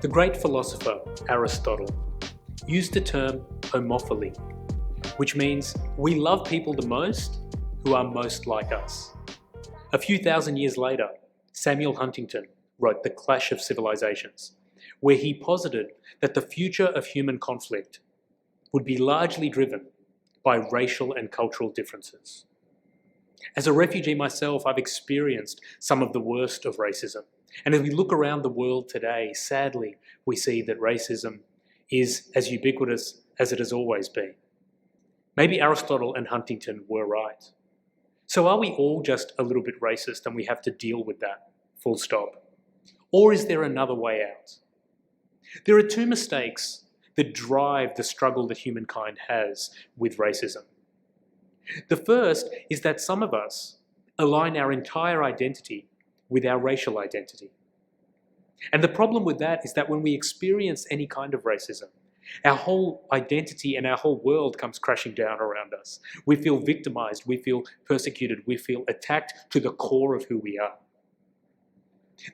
The great philosopher Aristotle used the term homophily, which means we love people the most who are most like us. A few thousand years later, Samuel Huntington wrote The Clash of Civilizations, where he posited that the future of human conflict would be largely driven by racial and cultural differences. As a refugee myself, I've experienced some of the worst of racism. And as we look around the world today, sadly, we see that racism is as ubiquitous as it has always been. Maybe Aristotle and Huntington were right. So are we all just a little bit racist and we have to deal with that, full stop? Or is there another way out? There are two mistakes that drive the struggle that humankind has with racism. The first is that some of us align our entire identity with our racial identity. And the problem with that is that when we experience any kind of racism, our whole identity and our whole world comes crashing down around us. We feel victimized, we feel persecuted, we feel attacked to the core of who we are.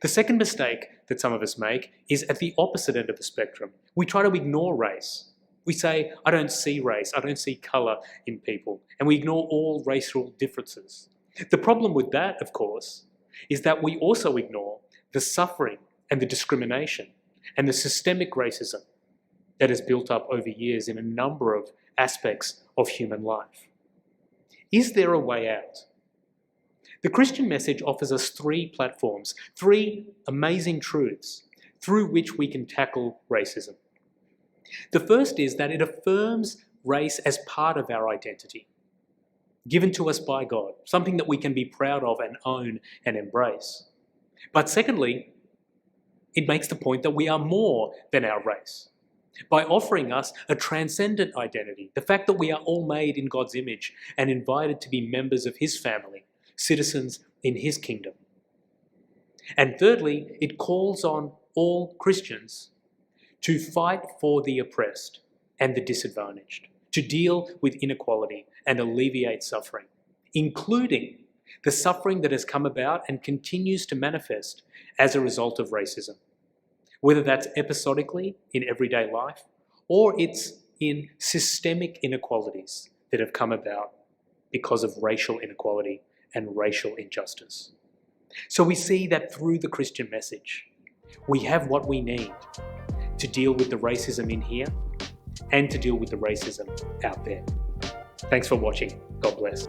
The second mistake that some of us make is at the opposite end of the spectrum. We try to ignore race. We say, I don't see race, I don't see colour in people, and we ignore all racial differences. The problem with that, of course, is that we also ignore the suffering and the discrimination and the systemic racism that has built up over years in a number of aspects of human life. Is there a way out? The Christian message offers us three platforms, three amazing truths through which we can tackle racism. The first is that it affirms race as part of our identity, given to us by God, something that we can be proud of and own and embrace. But secondly, it makes the point that we are more than our race by offering us a transcendent identity, the fact that we are all made in God's image and invited to be members of His family, citizens in His kingdom. And thirdly, it calls on all Christians to fight for the oppressed and the disadvantaged, to deal with inequality and alleviate suffering, including the suffering that has come about and continues to manifest as a result of racism, whether that's episodically in everyday life or it's in systemic inequalities that have come about because of racial inequality and racial injustice. So we see that through the Christian message, we have what we need to deal with the racism in here and to deal with the racism out there. Thanks for watching. God bless.